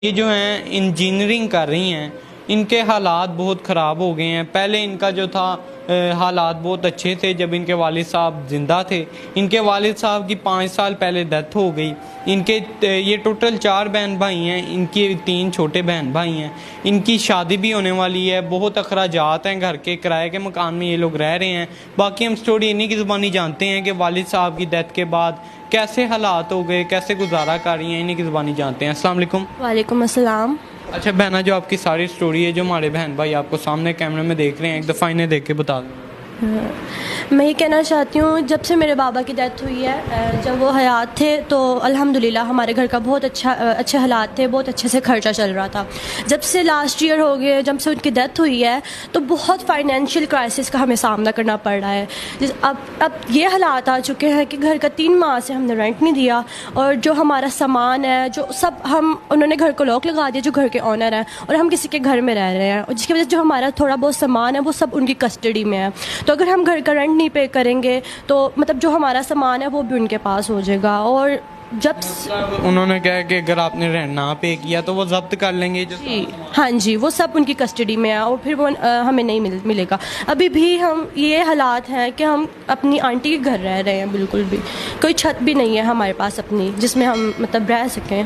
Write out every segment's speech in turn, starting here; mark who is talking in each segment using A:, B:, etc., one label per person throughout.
A: یہ جو ہیں انجینئرنگ کر رہی ہیں، ان کے حالات بہت خراب ہو گئے ہیں۔ پہلے ان کا جو تھا حالات بہت اچھے تھے جب ان کے والد صاحب زندہ تھے۔ ان کے والد صاحب کی 5 سال پہلے ڈیتھ ہو گئی۔ ان کے یہ ٹوٹل 4 بہن بھائی ہیں، ان کی 3 چھوٹے بہن بھائی ہیں۔ ان کی شادی بھی ہونے والی ہے، بہت اخراجات ہیں، گھر کے کرائے کے مکان میں یہ لوگ رہ رہے ہیں۔ باقی ہم سٹوری انہی کی زبانی جانتے ہیں کہ والد صاحب کی ڈیتھ کے بعد کیسے حالات ہو گئے، کیسے گزارا کر رہی ہیں، انہی کی زبانی جانتے ہیں۔ السلام علیکم۔
B: وعلیکم السلام۔
A: اچھا بہنا، جو آپ کی ساری سٹوری ہے، جو ہمارے بہن بھائی آپ کو سامنے کیمرے میں دیکھ رہے ہیں، ایک دفعہ انہیں دیکھ کے بتا دیں۔
B: میں یہ کہنا چاہتی ہوں، جب سے میرے بابا کی ڈیتھ ہوئی ہے، جب وہ حیات تھے تو الحمدللہ ہمارے گھر کا بہت اچھے حالات تھے، بہت اچھے سے خرچہ چل رہا تھا۔ جب سے لاسٹ ایئر ہو گئے، جب سے ان کی ڈیتھ ہوئی ہے، تو بہت فائنینشیل کرائسس کا ہمیں سامنا کرنا پڑ رہا ہے۔ اب یہ حالات آ چکے ہیں کہ گھر کا 3 ماہ سے ہم نے رینٹ نہیں دیا، اور جو ہمارا سامان ہے، جو سب انہوں نے گھر کو لاک لگا دیا، جو گھر کے آنر ہیں، اور ہم کسی کے گھر میں رہ رہے ہیں، اور جس کی وجہ سے جو ہمارا تھوڑا بہت سامان ہے وہ سب ان کی کسٹڈی میں ہے۔ تو اگر ہم گھر کا رینٹ نہیں پے کریں گے تو مطلب جو ہمارا سامان ہے وہ بھی ان کے پاس ہو جائے گا، اور جب
A: انہوں نے کہا کہ اگر آپ نے رینٹ نہ پے کیا تو وہ ضبط کر لیں گے۔
B: جی ہاں جی، وہ سب ان کی کسٹڈی میں ہے، اور پھر وہ ہمیں نہیں ملے گا۔ ابھی بھی ہم یہ حالات ہیں کہ ہم اپنی آنٹی کے گھر رہ رہے ہیں، بالکل بھی کوئی چھت بھی نہیں ہے ہمارے پاس اپنی جس میں ہم مطلب رہ سکیں۔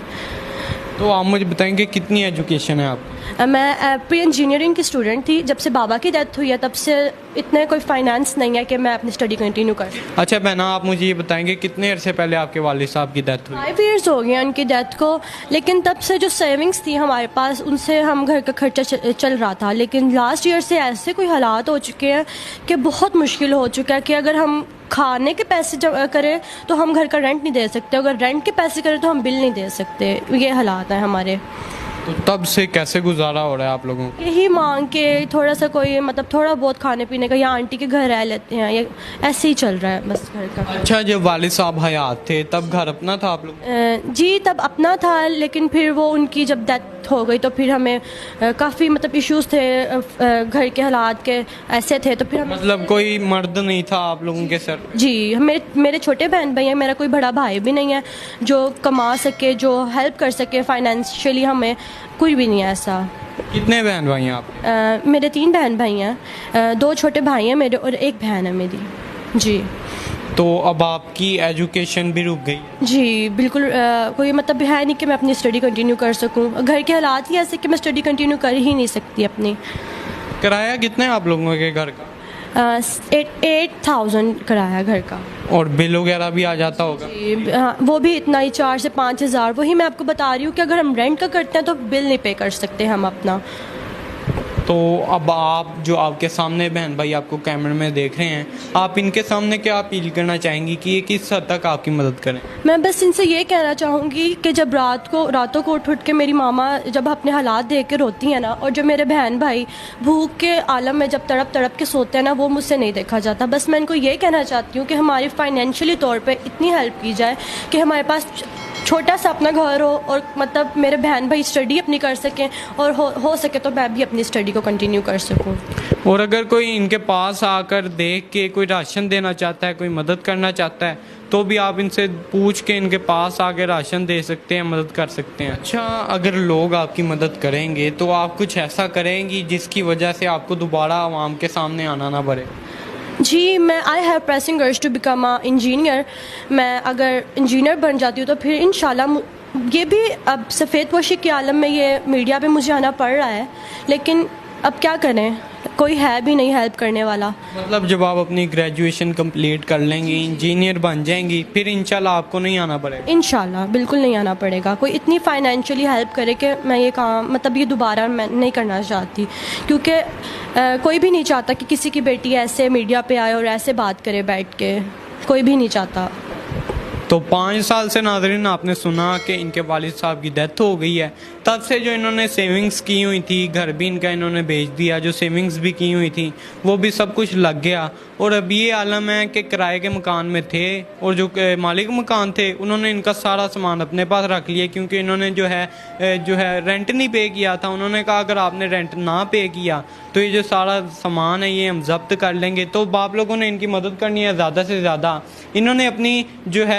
A: تو آپ مجھے بتائیں کہ کتنی ایجوکیشن ہے آپ کی؟
B: میں پری انجینئرنگ کی اسٹوڈنٹ تھی۔ جب سے بابا کی ڈیتھ ہوئی ہے تب سے اتنے کوئی فائنانس نہیں ہے کہ میں اپنی اسٹڈی کنٹینیو کر سکوں۔
A: اچھا بہنا، آپ مجھے یہ بتائیں گے کتنے عرصے پہلے آپ کے والد صاحب کی ڈیتھ ہوئی؟
B: 5 ایئرس ہو گئے ہیں ان کی ڈیتھ کو، لیکن تب سے جو سیونگس تھی ہمارے پاس ان سے ہم گھر کا خرچہ چل رہا تھا۔ لیکن لاسٹ ایئر سے ایسے کوئی حالات ہو چکے ہیں کہ بہت مشکل ہو چکا ہے کہ اگر ہم کھانے کے پیسے کریں تو ہم گھر کا رینٹ نہیں دے سکتے، اگر رینٹ کے پیسے کریں تو ہم بل نہیں دے سکتے۔ یہ حالات ہیں ہمارے۔
A: تو تب سے کیسے گزارا ہو رہا ہے آپ لوگوں کو؟
B: یہی مانگ کے تھوڑا سا کوئی مطلب تھوڑا بہت کھانے پینے کا، یا آنٹی کے گھر رہ لیتے ہیں، یا ایسے ہی چل رہا ہے بس گھر کا۔
A: اچھا، جب والد صاحب حیات تھے تب گھر اپنا تھا آپ لوگ؟
B: جی تب اپنا تھا، لیکن پھر وہ ان کی جب ڈیتھ ہو گئی تو پھر ہمیں کافی مطلب ایشوز تھے، گھر کے حالات کے ایسے تھے، تو پھر
A: مطلب کوئی مرد نہیں تھا آپ لوگوں کے سر؟
B: جی میرے چھوٹے بہن بھائی ہیں، میرا کوئی بڑا بھائی بھی نہیں ہے جو کما سکے، جو ہیلپ کر سکے فائنینشلی، ہمیں کوئی بھی نہیں ہے ایسا۔
A: کتنے بہن بھائی ہیں آپ؟
B: میرے 3 بہن بھائی ہیں، 2 چھوٹے بھائی ہیں میرے اور 1 بہن ہے میری۔ جی
A: تو اب آپ کی ایجوکیشن بھی رک گئی؟
B: جی بالکل، کوئی مطلب ہے نہیں کہ میں اپنی اسٹڈی کنٹینیو کر سکوں، گھر کے حالات ہی ایسے کہ میں اسٹڈی کنٹینیو کر ہی نہیں سکتی اپنی۔
A: کرایہ کتنے آپ لوگوں کے گھر کا؟
B: 8,000 کرایہ گھر کا،
A: اور بل وغیرہ بھی آ جاتا ہوگا؟
B: جی وہ بھی اتنا ہی، 4 سے 5 ہزار۔ وہی میں آپ کو بتا رہی ہوں کہ اگر ہم رینٹ کا کرتے ہیں تو بل نہیں پے کر سکتے ہم اپنا۔
A: تو اب آپ جو آپ کے سامنے بہن بھائی آپ کو کیمرے میں دیکھ رہے ہیں، آپ ان کے سامنے کیا اپیل کرنا چاہیں گی کہ یہ کس حد تک آپ کی مدد کریں؟
B: میں بس ان سے یہ کہنا چاہوں گی کہ جب راتوں کو اٹھ کے میری ماما جب اپنے حالات دیکھ کے روتی ہیں نا، اور جو میرے بہن بھائی بھوک کے عالم میں جب تڑپ کے سوتے ہیں نا، وہ مجھ سے نہیں دیکھا جاتا۔ بس میں ان کو یہ کہنا چاہتی ہوں کہ ہماری فائنینشلی طور پہ اتنی ہیلپ کی جائے کہ ہمارے پاس چھوٹا سا اپنا گھر ہو، اور مطلب میرے بہن بھائی اسٹڈی اپنی کر سکیں، اور ہو سکے تو میں بھی اپنی اسٹڈی کو کنٹینیو کر سکوں۔
A: اور اگر کوئی ان کے پاس آ کر دیکھ کے کوئی راشن دینا چاہتا ہے، کوئی مدد کرنا چاہتا ہے، تو بھی آپ ان سے پوچھ کے ان کے پاس آ کے راشن دے سکتے ہیں، مدد کر سکتے ہیں۔ اچھا، اگر لوگ آپ کی مدد کریں گے تو آپ کچھ ایسا کریں گی جس کی وجہ سے آپ کو دوبارہ عوام کے سامنے آنا نہ پڑے؟
B: جی I have pressing urge to become a engineer. میں اگر انجینئر بن جاتی ہوں تو پھر انشاءاللہ یہ بھی اب سفید پوشی کے عالم میں یہ میڈیا پہ مجھے آنا پڑ رہا ہے، لیکن اب کیا کریں، کوئی ہے بھی نہیں ہیلپ کرنے والا۔
A: مطلب جب آپ اپنی گریجویشن کمپلیٹ کر لیں گی، انجینئر بن جائیں گی، پھر انشاءاللہ آپ کو نہیں آنا پڑے گا؟
B: انشاءاللہ بالکل نہیں آنا پڑے گا، کوئی اتنی فائنینشلی ہیلپ کرے کہ میں یہ کام مطلب یہ دوبارہ میں نہیں کرنا چاہتی، کیونکہ کوئی بھی نہیں چاہتا کہ کسی کی بیٹی ایسے میڈیا پہ آئے اور ایسے بات کرے بیٹھ کے، کوئی بھی نہیں چاہتا۔
A: تو 5 سال سے ناظرین آپ نے سنا کہ ان کے والد صاحب کی ڈیتھ ہو گئی ہے، تب سے جو انہوں نے سیونگز کی ہوئی تھی، گھر بھی ان کا انہوں نے بیچ دیا، جو سیونگز بھی کی ہوئی تھی وہ بھی سب کچھ لگ گیا، اور اب یہ عالم ہے کہ کرائے کے مکان میں تھے، اور جو مالک مکان تھے انہوں نے ان کا سارا سامان اپنے پاس رکھ لیا، کیونکہ انہوں نے جو ہے رینٹ نہیں پے کیا تھا۔ انہوں نے کہا اگر آپ نے رینٹ نہ پے کیا تو یہ جو سارا سامان ہے یہ ہم ضبط کر لیں گے۔ تو آپ لوگوں نے ان کی مدد کرنی ہے زیادہ سے زیادہ۔ انہوں نے اپنی جو ہے